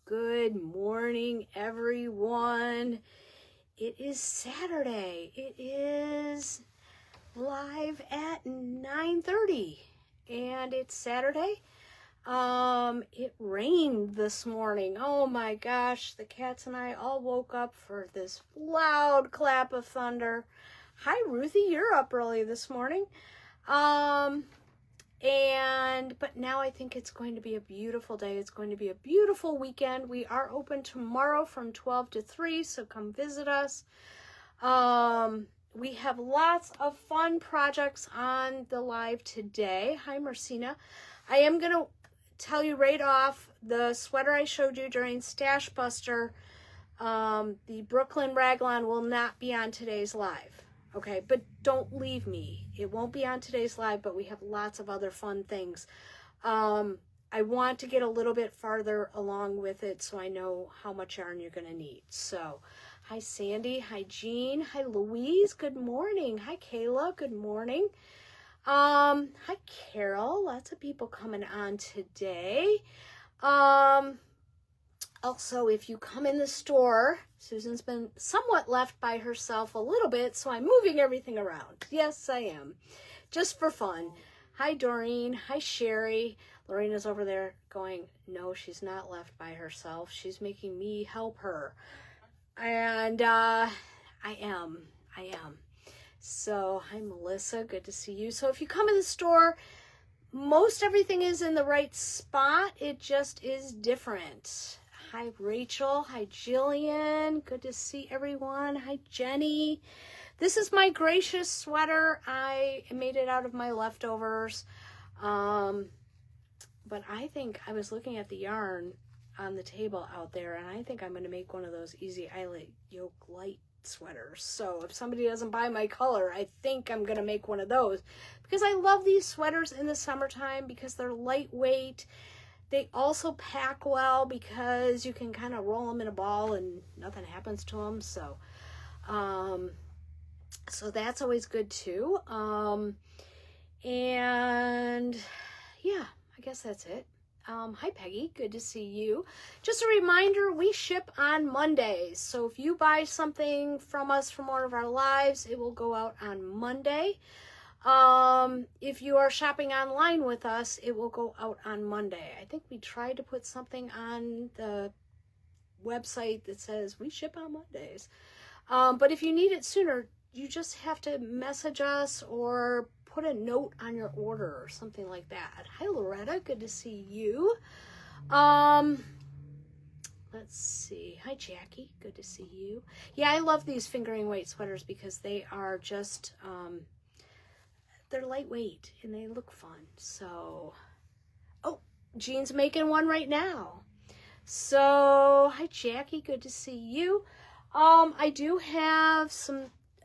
Good morning, everyone. It is Saturday. It is live at 9:30, and it's Saturday. It rained this morning. Oh my gosh, the cats and I all woke up for this loud clap of thunder. Hi, Ruthie, you're up early this morning. But now I think it's going to be a beautiful day. It's going to be a beautiful weekend. We are open tomorrow from 12 to 3, so come visit us. We have lots of fun projects on the live today. Hi, Marcina. I am going to tell you right off, the sweater I showed you during Stash Buster, the Brooklyn Raglan will not be on today's live. Okay, but don't leave me. It won't be on today's live, but we have lots of other fun things. I want to get a little bit farther along with it so I know how much yarn you're going to need. So, hi Sandy, hi Jean, hi Louise, good morning. Hi Kayla, good morning. Hi Carol, lots of people coming on today. Also, if you come in the store, Susan's been somewhat left by herself a little bit, so I'm moving everything around. Yes, I am. Just for fun. Hi, Doreen. Hi, Sherry. Lorena's over there going, no, she's not left by herself. She's making me help her. And I am. So, hi, Melissa. Good to see you. So, if you come in the store, most everything is in the right spot. It just is different. Hi, Rachel. Hi, Jillian. Good to see everyone. Hi, Jenny. This is my Gracious sweater. I made it out of my leftovers. But I think I was looking at the yarn on the table out there, and I think I'm going to make one of those Easy Eyelet Yoke Light sweaters. So if somebody doesn't buy my color, I think I'm going to make one of those. Because I love these sweaters in the summertime because they're lightweight. They also pack well because you can kind of roll them in a ball and nothing happens to them. So, so that's always good too. And yeah, I guess that's it. Hi Peggy, good to see you. Just a reminder, we ship on Mondays. So if you buy something from us from one of our lives, it will go out on Monday. If you are shopping online with us, it will go out on Monday. I think we tried to put something on the website that says we ship on Mondays. But if you need it sooner, you just have to message us or put a note on your order or something like that. Hi Loretta, good to see you. Let's see. Hi Jackie, good to see you. Yeah, I love these fingering weight sweaters because they are just they're lightweight and they look fun. So, oh, Jean's making one right now. So, hi Jackie, good to see you. I do have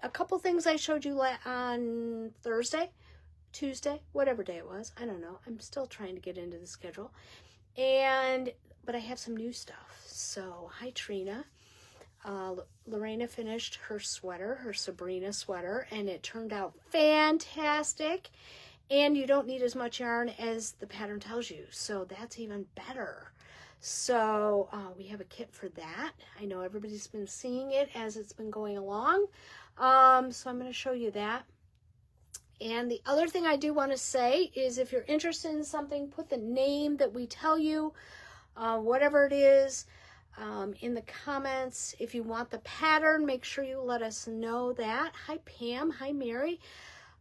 a couple things I showed you on Thursday, Tuesday, whatever day it was. I don't know. I'm still trying to get into the schedule. But I have some new stuff. So, hi Trina. Lorena finished her sweater, her Sabrina sweater, and it turned out fantastic. And you don't need as much yarn as the pattern tells you, so that's even better. So we have a kit for that. I know everybody's been seeing it as it's been going along, so I'm going to show you that. And the other thing I do want to say is if you're interested in something, put the name that we tell you, whatever it is, in the comments. If you want the pattern, make sure you let us know that. Hi Pam, hi Mary.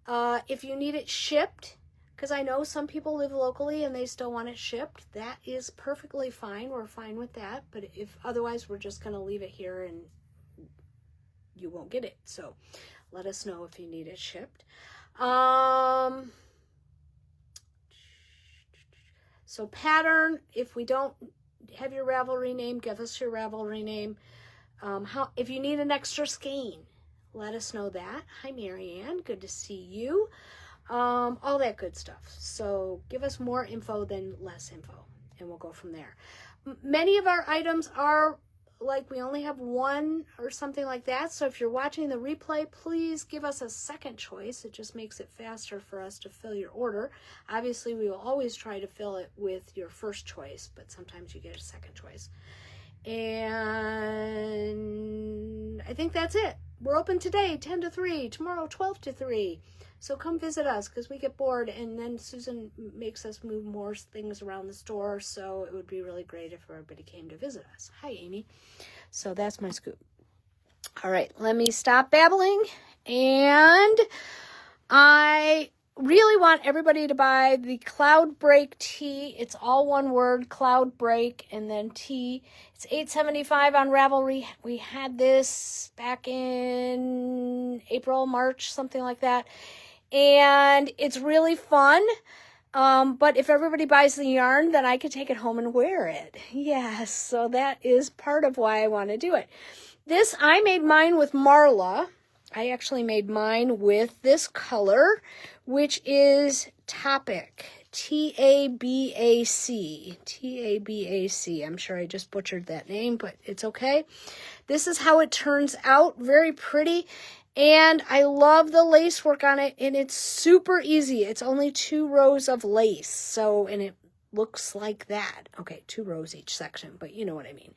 If you need it shipped, because I know some people live locally and they still want it shipped, that is perfectly fine. We're fine with that. But if otherwise, we're just going to leave it here and you won't get it. So let us know if you need it shipped. So pattern, if we don't have your Ravelry name, give us your Ravelry name. If you need an extra skein, let us know that. Hi Marianne, good to see you. All that good stuff. So give us more info than less info and we'll go from there. Many of our items are like we only have one or something like that. So if you're watching the replay, please give us a second choice. It just makes it faster for us to fill your order. Obviously, we will always try to fill it with your first choice, but sometimes you get a second choice. And I think that's it. We're open today, 10 to 3, tomorrow, 12 to 3. So come visit us because we get bored, and then Susan makes us move more things around the store. So it would be really great if everybody came to visit us. Hi, Amy. So that's my scoop. All right, let me stop babbling. And I really want everybody to buy the Cloud Break tea. It's all one word, Cloud Break, and then tea. It's $8.75 on Ravelry. We had this back in April, March, something like that. And it's really fun. But if everybody buys the yarn, then I could take it home and wear it. Yes, so that is part of why I want to do it. This, I made mine with Marla. I actually made mine with this color, which is Tabac. T-A-B-A-C. T-A-B-A-C. I'm sure I just butchered that name, but it's okay. This is how it turns out. Very pretty. And I love the lace work on it, and it's super easy. It's only 2 rows of lace, so, and it looks like that. Okay, 2 rows each section, but you know what I mean.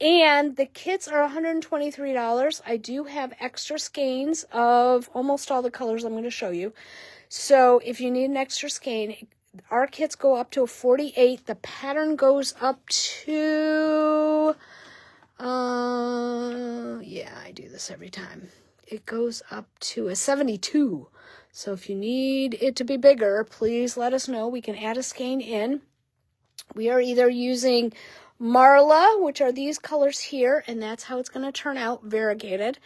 And the kits are $123. I do have extra skeins of almost all the colors I'm going to show you. So if you need an extra skein, our kits go up to a 48. The pattern goes up to... yeah, I do this every time. It goes up to a 72. So if you need it to be bigger, please let us know. We can add a skein in. We are either using Marla, which are these colors here, and that's how it's going to turn out, variegated,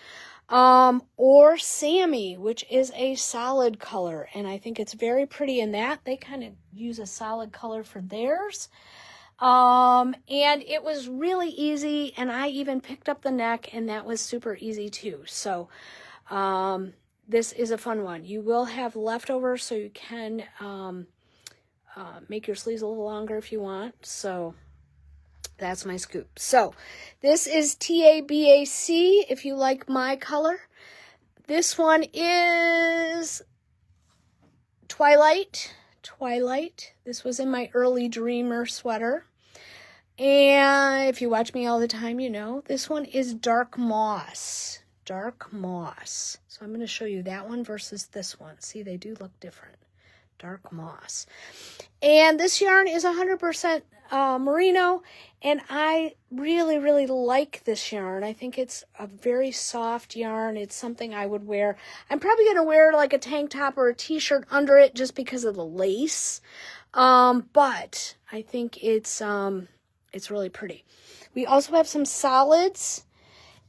or Sammy, which is a solid color, and I think it's very pretty in that. They kind of use a solid color for theirs. And it was really easy, and I even picked up the neck, and that was super easy too. So, this is a fun one. You will have leftovers, so you can, make your sleeves a little longer if you want. So, that's my scoop. So, this is Tabac, if you like my color. This one is Twilight. This was in my early Dreamer sweater. And if you watch me all the time, you know. This one is Dark Moss. So I'm going to show you that one versus this one. See, they do look different. Dark Moss. And this yarn is 100% merino, and I really, really like this yarn. I think it's a very soft yarn. It's something I would wear. I'm probably going to wear like a tank top or a t-shirt under it just because of the lace. But I think it's really pretty. We also have some solids,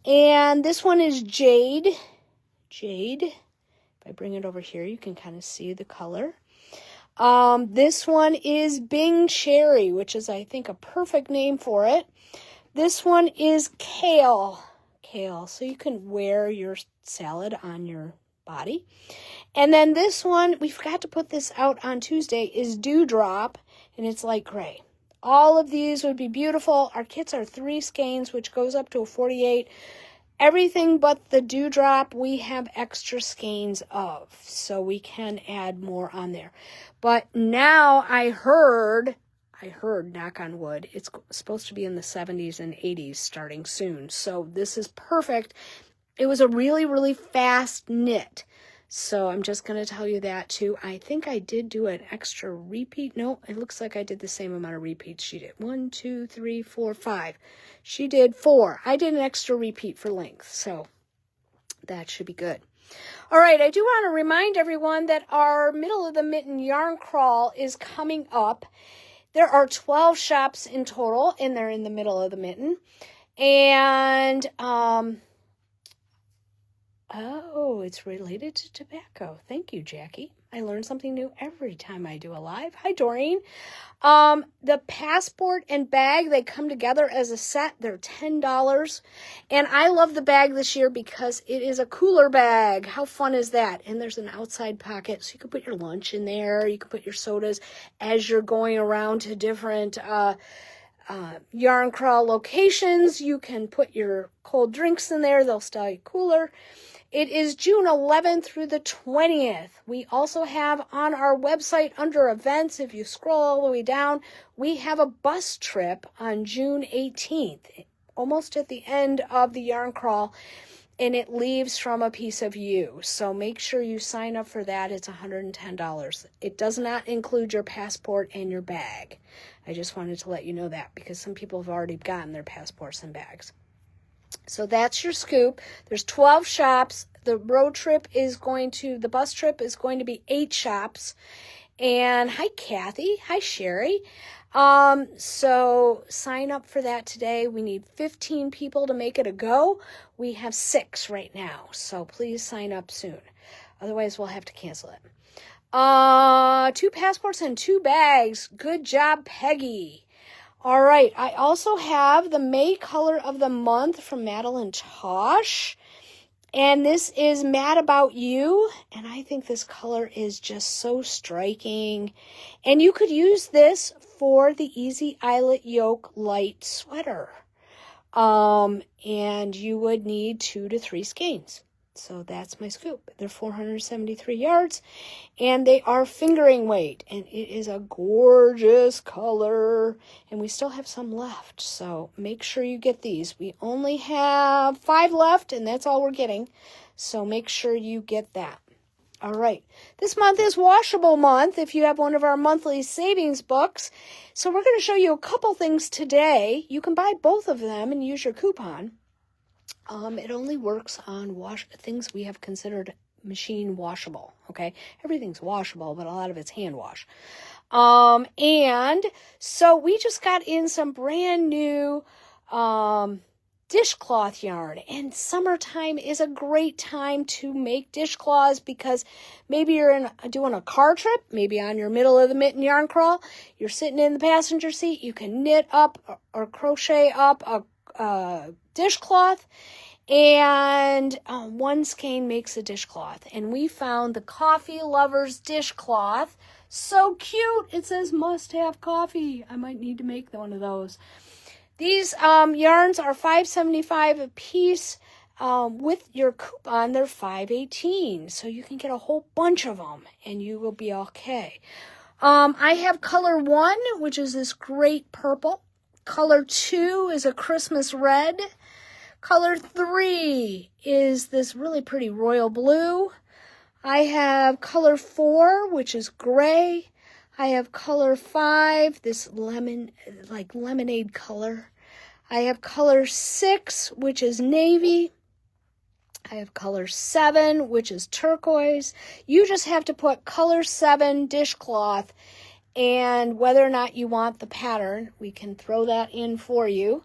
and this one is Jade. If I bring it over here, you can kind of see the color. This one is Bing Cherry, which is, I think, a perfect name for it. This one is Kale, so you can wear your salad on your body. And then this one, we forgot to put this out on Tuesday, is Dewdrop, and it's light gray. All of these would be beautiful. Our kits are 3 skeins, which goes up to a 48. Everything but the Dewdrop we have extra skeins of, so we can add more on there. But now I heard, knock on wood, it's supposed to be in the 70s and 80s starting soon. So this is perfect. It was a really, really fast knit. So I'm just going to tell you that too. I think I did do an extra repeat. No, it looks like I did the same amount of repeats she did. 1, 2, 3, 4, 5. She did 4. I did an extra repeat for length. So that should be good. All right, I do want to remind everyone that our Middle of the Mitten yarn crawl is coming up. There are 12 shops in total, and they're in the middle of the mitten. And, oh, it's related to tobacco. Thank you, Jackie. I learn something new every time I do a live. Hi, Doreen. The passport and bag, they come together as a set. They're $10. And I love the bag this year because it is a cooler bag. How fun is that? And there's an outside pocket, so you can put your lunch in there. You can put your sodas as you're going around to different Yarn Crawl locations. You can put your cold drinks in there. They'll stay cooler. It is June 11th through the 20th. We also have on our website under events, if you scroll all the way down, we have a bus trip on June 18th, almost at the end of the Yarn Crawl, and it leaves from A Piece of You. So make sure you sign up for that. It's $110. It does not include your passport and your bag. I just wanted to let you know that because some people have already gotten their passports and bags. So that's your scoop. There's 12 shops. The bus trip is going to be 8 shops. And hi, Kathy. Hi, Sherry. So sign up for that today. We need 15 people to make it a go. We have 6 right now. So please sign up soon. Otherwise, we'll have to cancel it. 2 passports and 2 bags. Good job, Peggy. All right, I also have the May color of the month from Madeline Tosh. And this is Mad About You. And I think this color is just so striking. And you could use this for the Easy Eyelet Yoke light sweater. And you would need 2 to 3 skeins. So that's my scoop. They're 473 yards, and they are fingering weight, and it is a gorgeous color, and we still have some left, so make sure you get these. We only have 5 left, and that's all we're getting, so make sure you get that. All right, this month is washable month if you have one of our monthly savings books, so we're going to show you a couple things today. You can buy both of them and use your coupon. It only works on things we have considered machine washable, okay? Everything's washable, but a lot of it's hand wash. And so we just got in some brand new dishcloth yarn, and summertime is a great time to make dishcloths because maybe you're doing a car trip, maybe on your middle of the mitten yarn crawl, you're sitting in the passenger seat, you can knit up or crochet up a dishcloth, and 1 skein makes a dishcloth. And we found the Coffee Lovers dishcloth. So cute. It says must have coffee. I might need to make one of those. These yarns are $5.75 a piece. With your coupon, they're $5.18. So you can get a whole bunch of them and you will be okay. I have color 1, which is this great purple. Color 2 is a Christmas red. Color 3 is this really pretty royal blue. I have color 4, which is gray. I have color 5, this lemonade color. I have color 6, which is navy. I have color 7, which is turquoise. You just have to put color 7 dishcloth, and whether or not you want the pattern, we can throw that in for you.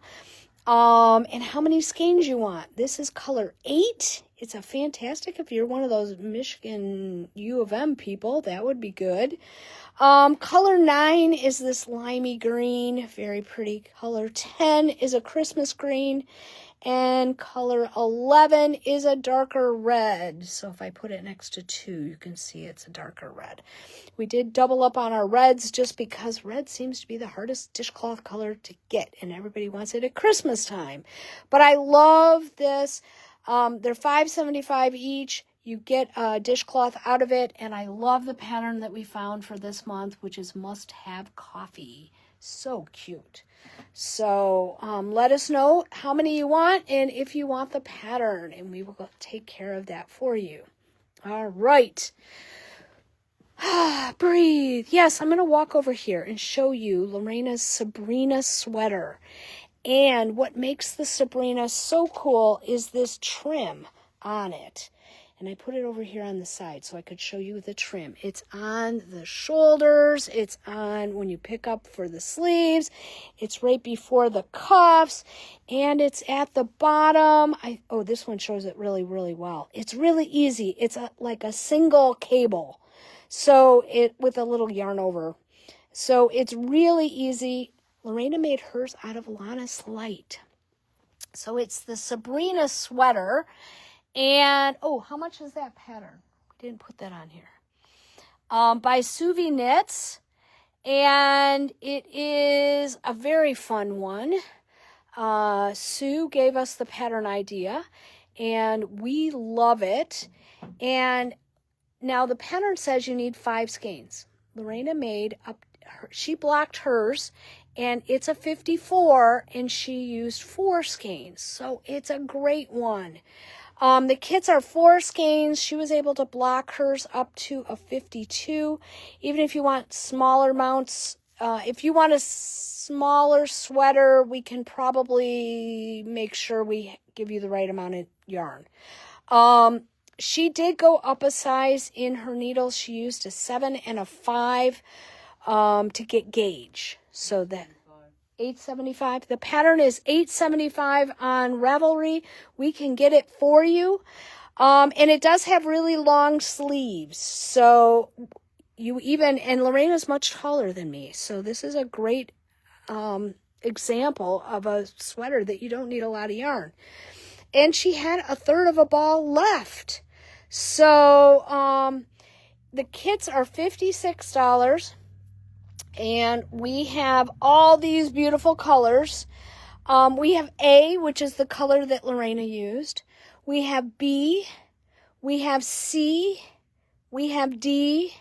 And how many skeins you want. This is color 8. It's a fantastic if you're one of those Michigan U of M people. That would be good. Color 9 is this limey green. Very pretty. Color 10 is a Christmas green. And color 11 is a darker red. So if I put it next to 2, you can see it's a darker red. We did double up on our reds just because red seems to be the hardest dishcloth color to get. And everybody wants it at Christmas time. But I love this. They're $5.75 each. You get a dishcloth out of it. And I love the pattern that we found for this month, which is Must Have Coffee. So cute. So let us know how many you want and if you want the pattern, and we will take care of that for you. All right. Breathe. Yes, I'm going to walk over here and show you Lorena's Sabrina sweater. And what makes the Sabrina so cool is this trim on it. And I put it over here on the side so I could show you the trim. It's on the shoulders. It's on when you pick up for the sleeves. It's right before the cuffs. And it's at the bottom. This one shows it really, really well. It's really easy. It's like a single cable. So with a little yarn over. So it's really easy. Lorena made hers out of Lannis Light. So it's the Sabrina sweater. And, how much is that pattern? We didn't put that on here. By Suvi Knits. And it is a very fun one. Sue gave us the pattern idea, and we love it. And now the pattern says you need 5 skeins. Lorena she blocked hers, and it's a 54, and she used 4 skeins. So it's a great one. The kits are 4 skeins. She was able to block hers up to a 52. Even if you want smaller mounts, if you want a smaller sweater, we can probably make sure we give you the right amount of yarn. She did go up a size in her needles. She used a 7 and a 5 to get gauge. So that $8.75. The pattern is $8.75 on Ravelry. We can get it for you. And it does have really long sleeves. So and Lorena's much taller than me. So this is a great example of a sweater that you don't need a lot of yarn. And she had a third of a ball left. So the kits are $56. And we have all these beautiful colors. We have A, which is the color that Lorena used. We have B. We have C. We have D.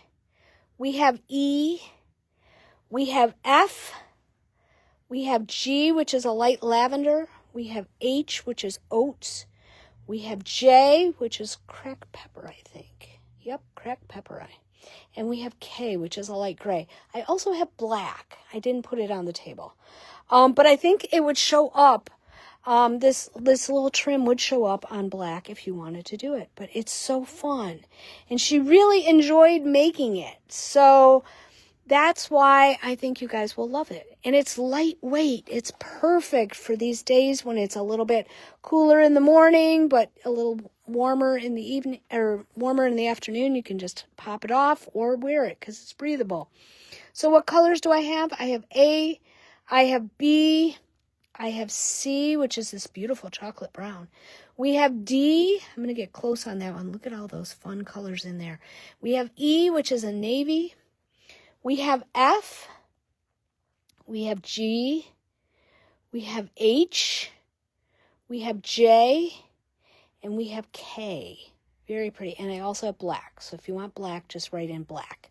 We have E. We have F. We have G, which is a light lavender. We have H, which is oats. We have J, which is cracked pepper, I think. Yep, cracked pepper. And we have K, which is a light gray. I also have black. I didn't put it on the table. But I think it would show up. This little trim would show up on black if you wanted to do it. But it's so fun. And she really enjoyed making it. So that's why I think you guys will love it. And it's lightweight. It's perfect for these days when it's a little bit cooler in the morning, but a little warmer in the evening or warmer in the afternoon. You can just pop it off or wear it because it's breathable. So what colors do I have? I have A, I have B, I have C, which is this beautiful chocolate brown. We have D. I'm going to get close on that one. Look at all those fun colors in there. We have E, which is a navy. We have F. We have G. We have H. We have J. And we have K. Very pretty. And I also have black. So if you want black, just write in black.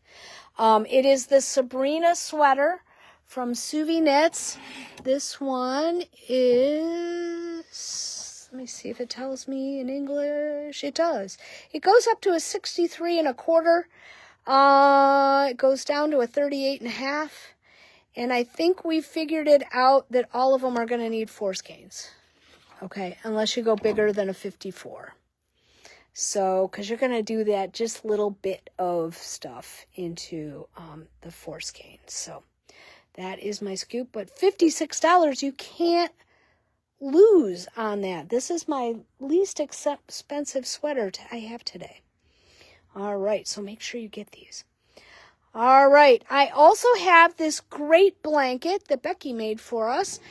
It is the Sabrina sweater from Suvi Knits. This one is, let me see if it tells me in English. It does. It goes up to a 63 1/4. It goes down to a 38 1/2. And I think we figured it out that all of them are going to need 4 skeins. Okay, unless you go bigger than a 54. So, because you're going to do that just little bit of stuff into the 4 skeins. So, that is my scoop. But $56, you can't lose on that. This is my least expensive sweater I have today. All right, so make sure you get these. All right, I also have this great blanket that Becky made for us.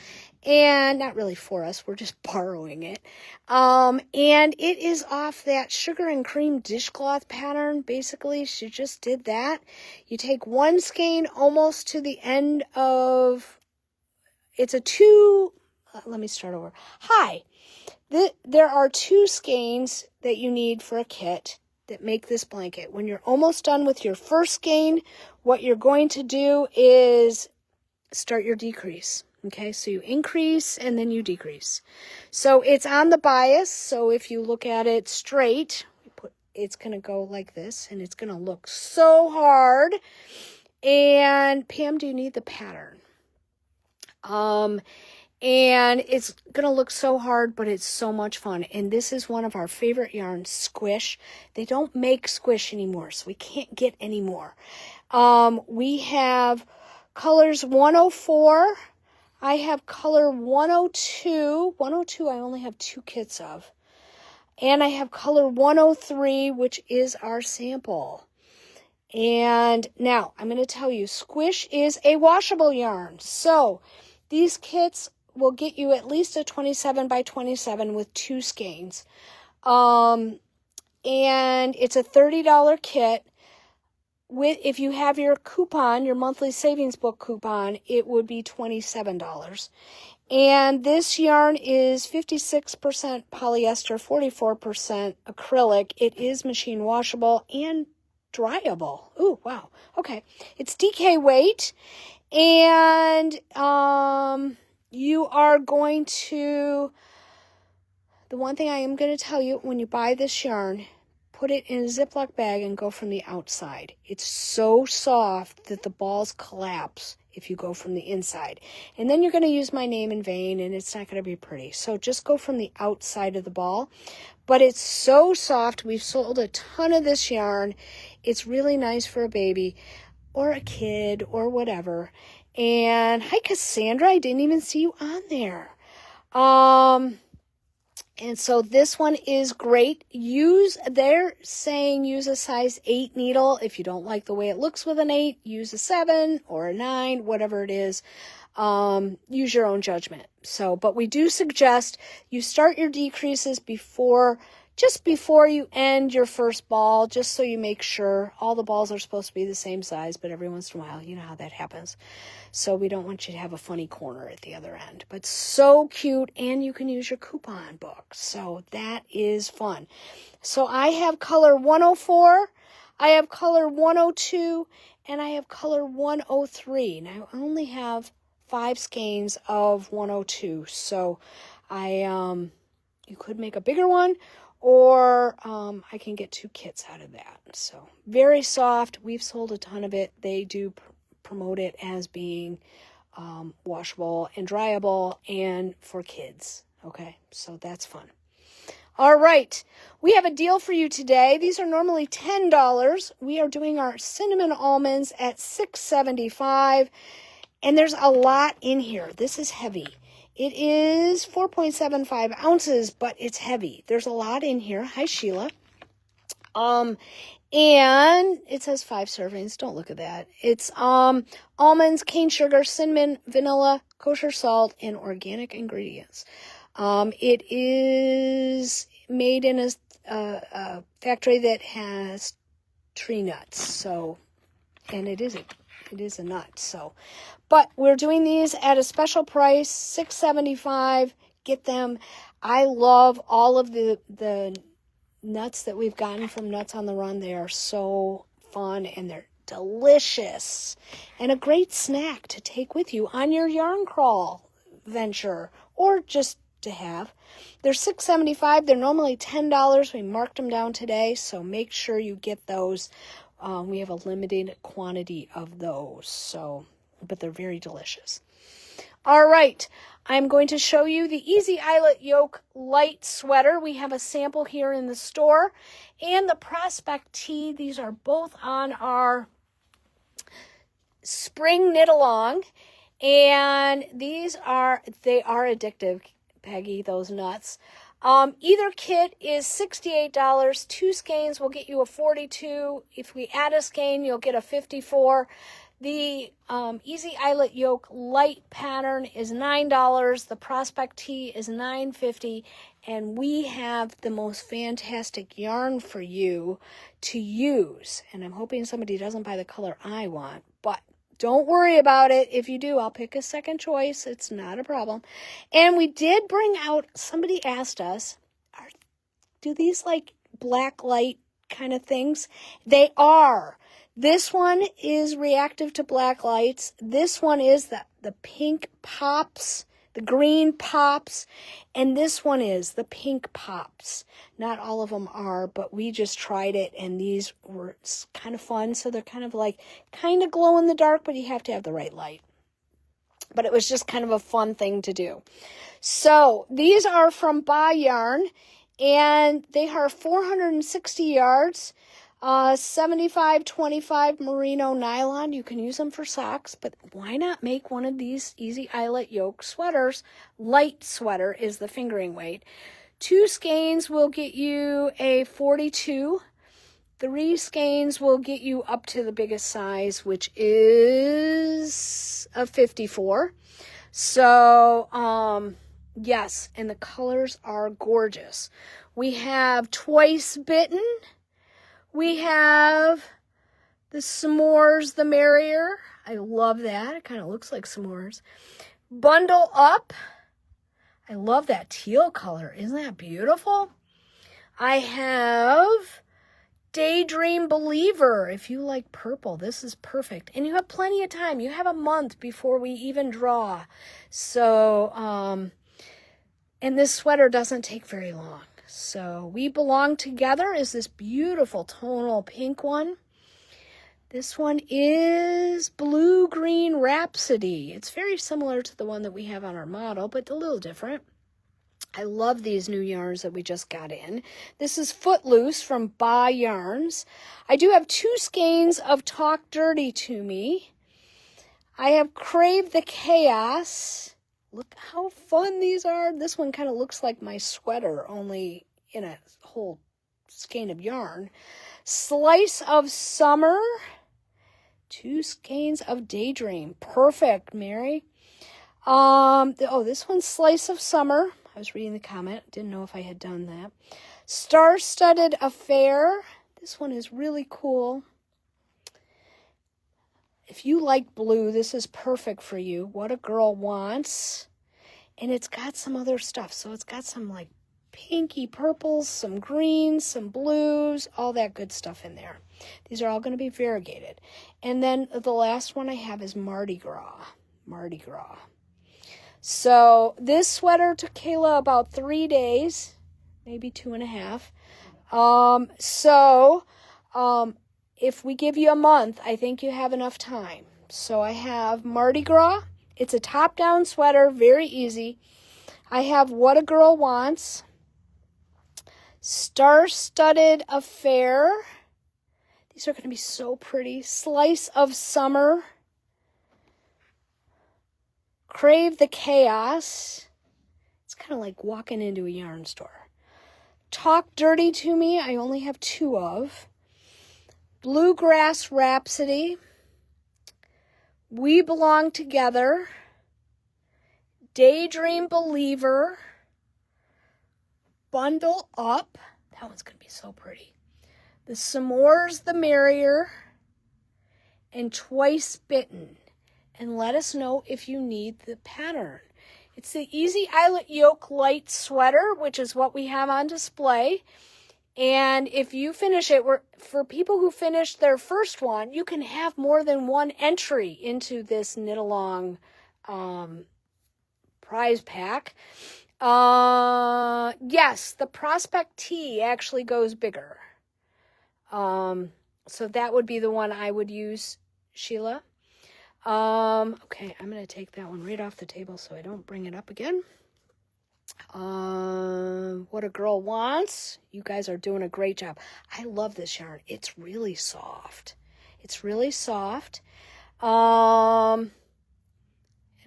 And not really for us, we're just borrowing it. And it is off that sugar and cream dishcloth pattern. Basically, she just did that. You take 1 skein almost to the end of, it's a 2, let me start over. Hi, there are 2 skeins that you need for a kit that make this blanket. When you're almost done with your first skein, what you're going to do is start your decrease. Okay, so you increase and then you decrease. So it's on the bias. So if you look at it straight, it's going to go like this and it's going to look so hard. And Pam, do you need the pattern? And it's going to look so hard, but it's so much fun. And this is one of our favorite yarns, Squish. They don't make Squish anymore, so we can't get any more. We have colors 104. I have color 102. 102 I only have 2 kits of. And I have color 103, which is our sample. And now I'm going to tell you, Squish is a washable yarn. So these kits will get you at least a 27 by 27 with 2 skeins. And it's a $30 kit. if you have your coupon, your monthly savings book coupon, it would be $27. And this yarn is 56% polyester, 44% acrylic. It is machine washable and dryable. Ooh, wow. Okay. It's DK weight. And you are going to, the one thing I am going to tell you, when you buy this yarn, put it in a Ziploc bag and go from the outside. It's so soft that the balls collapse if you go from the inside. And then you're going to use my name in vain, and it's not going to be pretty. So just go from the outside of the ball. But it's so soft. We've sold a ton of this yarn. It's really nice for a baby or a kid or whatever. And hi, Cassandra. I didn't even see you on there. And so this one is great. They're saying use a size 8 needle. If you don't like the way it looks with an 8, use a 7 or a 9, whatever it is. Use your own judgment. So, but we do suggest you start your decreases just before you end your first ball, just so you make sure. All the balls are supposed to be the same size, but every once in a while, you know how that happens. So we don't want you to have a funny corner at the other end. But so cute, and you can use your coupon book. So that is fun. So I have color 104, I have color 102, and I have color 103. Now I only have 5 skeins of 102. So you could make a bigger one, or I can get 2 kits out of that. So very soft. We've sold a ton of it. They do promote it as being washable and dryable and for kids. Okay, so that's fun. All right, we have a deal for you today. These are normally $10. We are doing our cinnamon almonds at $6.75, and there's a lot in here. This is heavy. It is 4.75 ounces, but it's heavy. There's a lot in here. Hi, Sheila. And it says 5 servings. Don't look at that. It's almonds, cane sugar, cinnamon, vanilla, kosher salt, and organic ingredients. It is made in a factory that has tree nuts. So, and it is a nut. So, but we're doing these at a special price, $6.75. Get them. I love all of the nuts that we've gotten from Nuts on the Run. They are so fun, and they're delicious and a great snack to take with you on your yarn crawl venture, or just to have. They're $6.75. They're normally $10. We marked them down today, so make sure you get those. We have a limited quantity of those, so, but they're very delicious. All right, I'm going to show you the Easy Eyelet Yoke light sweater. We have a sample here in the store, and the Prospect Tee. These are both on our spring knit along, and they are addictive, Peggy, those nuts. Either kit is $68. 2 skeins will get you a 42. If we add a skein, you'll get a 54. The Easy Eyelet Yoke light pattern is $9. The Prospect Tee is $9.50. And we have the most fantastic yarn for you to use. And I'm hoping somebody doesn't buy the color I want, but don't worry about it. If you do, I'll pick a second choice. It's not a problem. And we did bring out, somebody asked us, do these like black light kind of things? They are. This one is reactive to black lights. This one is the pink pops, the green pops, and this one is the pink pops. Not all of them are, but we just tried it, and these were kind of fun. So they're kind of glow in the dark, but you have to have the right light. But it was just kind of a fun thing to do. So these are from Ba Yarn, and they are 460 yards. 75-25 merino nylon. You can use them for socks, but why not make one of these Easy Eyelet Yoke sweaters? Light sweater is the fingering weight. 2 skeins will get you a 42. 3 skeins will get you up to the biggest size, which is a 54. So, yes, and the colors are gorgeous. We have Twice Bitten. We have The s'mores, the merrier. I love that. It kind of looks like s'mores. Bundle Up. I love that teal color. Isn't that beautiful? I have Daydream Believer. If you like purple, this is perfect. And you have plenty of time. You have a month before we even draw. So, and this sweater doesn't take very long. So, We Belong Together is this beautiful tonal pink one. This one is Blue Green Rhapsody. It's very similar to the one that we have on our model, but a little different. I love these new yarns that we just got in. This is Footloose from Ba Yarns. I do have 2 skeins of Talk Dirty to Me. I have Crave the Chaos. Look how fun these are. This one kind of looks like my sweater, only in a whole skein of yarn. Slice of Summer. 2 skeins of Daydream. Perfect, Mary. This one's Slice of Summer. I was reading the comment. Didn't know if I had done that. Star-Studded Affair. This one is really cool. If you like blue, this is perfect for you. What a Girl Wants. And it's got some other stuff. So it's got some like pinky purples, some greens, some blues, all that good stuff in there. These are all going to be variegated. And then the last one I have is Mardi Gras. Mardi Gras. So this sweater took Kayla about 3 days, maybe 2.5. If we give you a month, I think you have enough time. So I have Mardi Gras. It's a top-down sweater, very easy. I have What a Girl Wants. Star-Studded Affair. These are going to be so pretty. Slice of Summer. Crave the Chaos. It's kind of like walking into a yarn store. Talk Dirty to Me. I only have 2 of. Bluegrass Rhapsody. We Belong Together. Daydream Believer. Bundle Up. That one's going to be so pretty. The S'mores, the Merrier. And Twice Bitten. And let us know if you need the pattern. It's the Easy Eyelet Yoke Light Sweater, which is what we have on display. And if you finish it, for people who finished their first one, you can have more than one entry into this knit-along prize pack. Yes, the Prospect Tee actually goes bigger. So that would be the one I would use, Sheila. Okay, I'm going to take that one right off the table so I don't bring it up again. What a Girl Wants. You guys are doing a great job. I love this yarn. It's really soft. It's really soft. And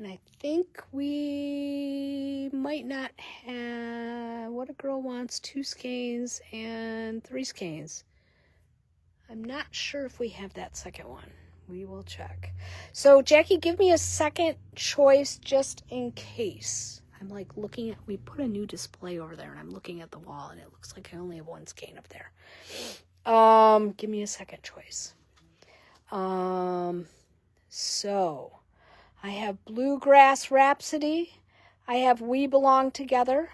I think we might not have What a Girl Wants 2 skeins and 3 skeins. I'm not sure if we have that second one. We will check. So, Jackie, give me a second choice just in case. I'm like looking at, we put a new display over there and I'm looking at the wall and it looks like I only have 1 skein up there. Give me a second choice. So, I have Bluegrass Rhapsody. I have We Belong Together.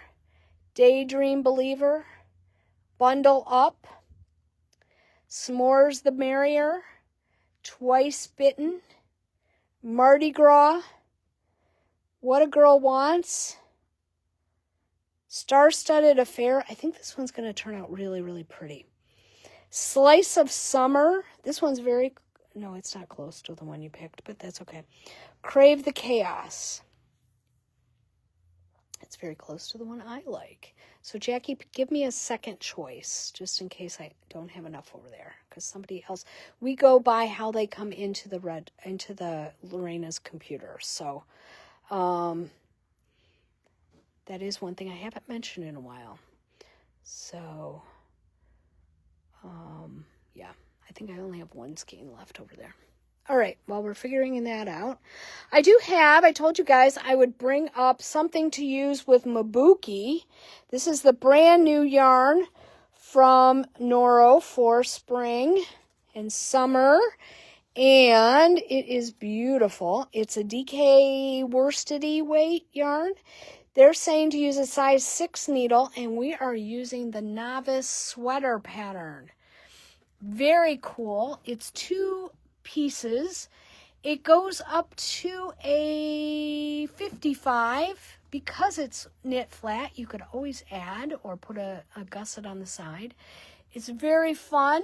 Daydream Believer. Bundle Up. S'mores the Merrier. Twice Bitten. Mardi Gras. What a Girl Wants. Star-Studded Affair. I think this one's going to turn out really, really pretty. Slice of Summer. This one's very... No, it's not close to the one you picked, but that's okay. Crave the Chaos. It's very close to the one I like. So, Jackie, give me a second choice, just in case I don't have enough over there. Because somebody else... We go by how they come into the Lorena's computer. So... that is one thing I haven't mentioned in a while. So, yeah, I think I only have 1 skein left over there. All right, while we're figuring that out, I told you guys I would bring up something to use with Mabuki. This is the brand new yarn from Noro for spring. and summer. And it is beautiful. It's a DK worsted weight yarn. They're saying to use a size 6 needle, and we are using the Novice Sweater pattern. Very cool. It's 2 pieces. It goes up to a 55. Because it's knit flat, you could always add or put a gusset on the side. It's very fun.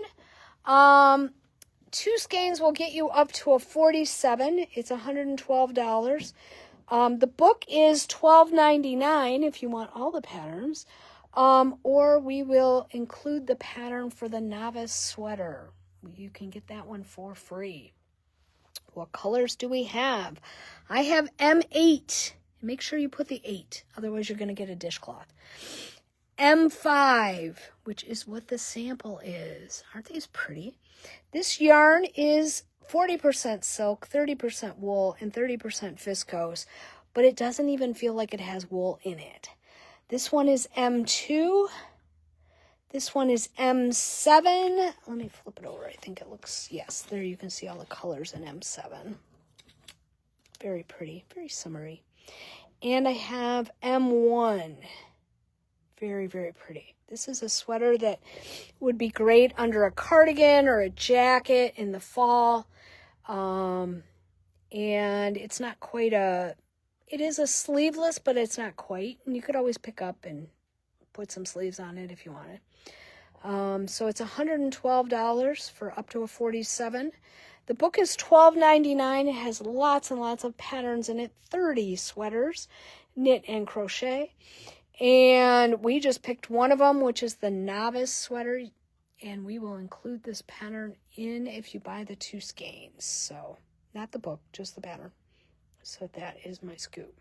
2 skeins will get you up to a 47. It's $112. The book is $12.99 if you want all the patterns. Or we will include the pattern for the Novice Sweater. You can get that one for free. What colors do we have? I have M8. Make sure you put the 8, otherwise you're going to get a dishcloth. M5, which is what the sample is. Aren't these pretty? This yarn is 40% silk, 30% wool, and 30% viscose, but it doesn't even feel like it has wool in it. This one is M2. This one is M7. Let me flip it over. I think it looks, yes, there you can see all the colors in M7. Very pretty, very summery. And I have M1. Very, very pretty. This is a sweater that would be great under a cardigan or a jacket in the fall. And it's not quite it is a sleeveless, but it's not quite. And you could always pick up and put some sleeves on it if you wanted. So it's $112 for up to a 47. The book is $12.99. It has lots and lots of patterns in it. 30 sweaters, knit and crochet. And we just picked one of them, which is the Novice Sweater. And we will include this pattern in if you buy the 2 skeins. So, not the book, just the pattern. So that is my scoop.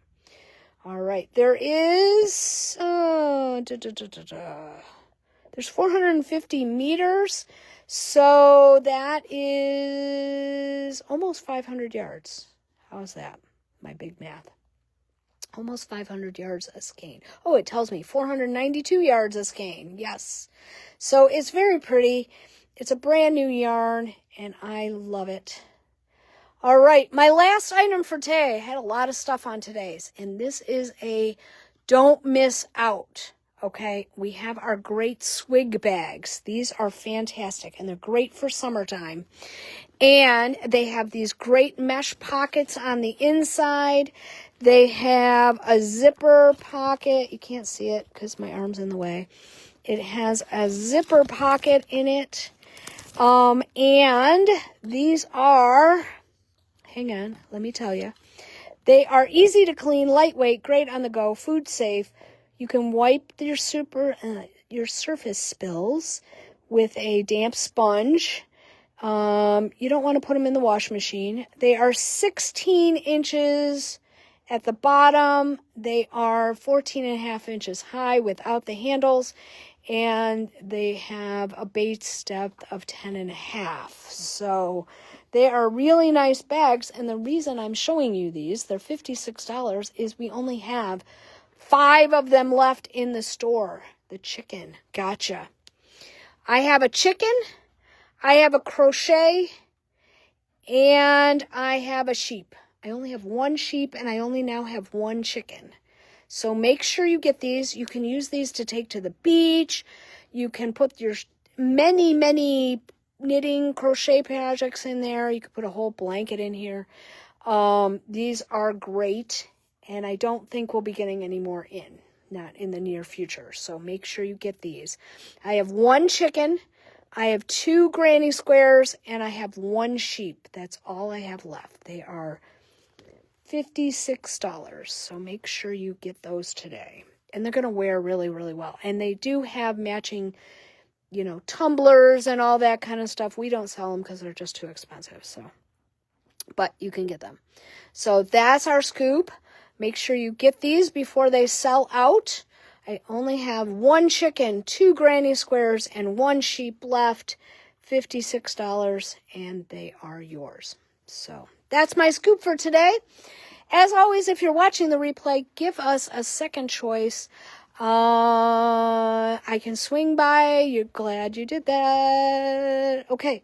All right, there is... There's 450 meters. So that is almost 500 yards. How's that? My big math. Almost 500 yards a skein. Oh, it tells me 492 yards a skein. Yes. So it's very pretty. It's a brand new yarn, and I love it. All right, my last item for today. I had a lot of stuff on today's, and this is a don't miss out. Okay, we have our great swig bags. These are fantastic, and they're great for summertime. And they have these great mesh pockets on the inside. They have a zipper pocket. You can't see it because my arm's in the way. It has a zipper pocket in it. And these are, hang on, let me tell you. They are easy to clean, lightweight, great on the go, food safe. You can wipe your surface spills with a damp sponge. You don't want to put them in the washing machine. They are 16 inches at the bottom. They are 14 and a half inches high without the handles. And they have a base depth of 10 and a half. So they are really nice bags. And the reason I'm showing you these, they're $56, is we only have 5 of them left in the store. The chicken. Gotcha. I have a chicken. I have a crochet. And I have a sheep. I only have 1 sheep and I only now have 1 chicken. So make sure you get these. You can use these to take to the beach. You can put your many, many knitting crochet projects in there. You could put a whole blanket in here. These are great. And I don't think we'll be getting any more in. Not in the near future. So make sure you get these. I have 1 chicken. I have 2 granny squares. And I have 1 sheep. That's all I have left. They are $56. So make sure you get those today. And they're going to wear really, really well. And they do have matching, tumblers and all that kind of stuff. We don't sell them because they're just too expensive. So, but you can get them. So that's our scoop. Make sure you get these before they sell out. I only have 1 chicken, 2 granny squares, and 1 sheep left. $56, and they are yours. So that's my scoop for today. As always, if you're watching the replay, give us a second choice. I can swing by. You're glad you did that. Okay.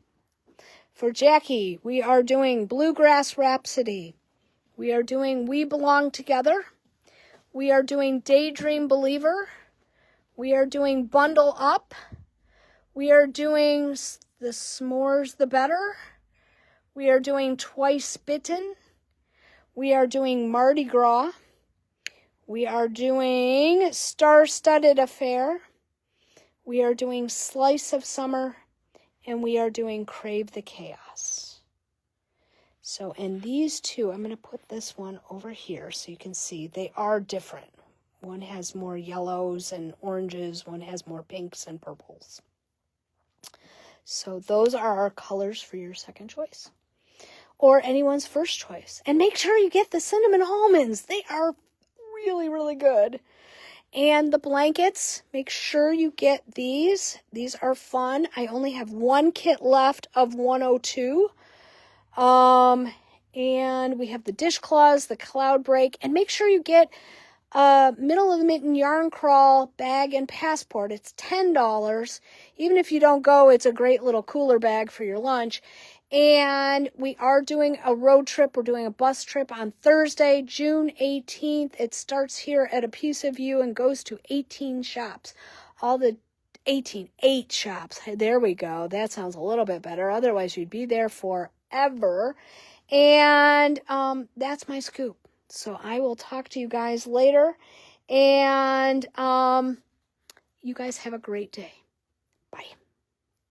For Jackie, we are doing Bluegrass Rhapsody. We are doing We Belong Together. We are doing Daydream Believer. We are doing Bundle Up. We are doing The S'mores the Better. We are doing Twice Bitten. We are doing Mardi Gras. We are doing Star-Studded Affair. We are doing Slice of Summer. And we are doing Crave the Chaos. So, and these two, I'm going to put this one over here so you can see they are different. One has more yellows and oranges. One has more pinks and purples. So those are our colors for your second choice. Or anyone's first choice. And make sure you get the cinnamon almonds. They are really, really good. And the blankets, make sure you get these. These are fun. I only have one kit left of 102. And we have the dishcloths, the cloud break. And make sure you get a Middle of the Mitten Yarn Crawl bag and passport. It's $10. Even if you don't go, it's a great little cooler bag for your lunch. And we are doing a road trip. We're doing a bus trip on Thursday, June 18th. It starts here at A Piece of You and goes to 18 shops. All the 8 shops. There we go. That sounds a little bit better. Otherwise, you'd be there forever. And that's my scoop. So I will talk to you guys later. And you guys have a great day. Bye.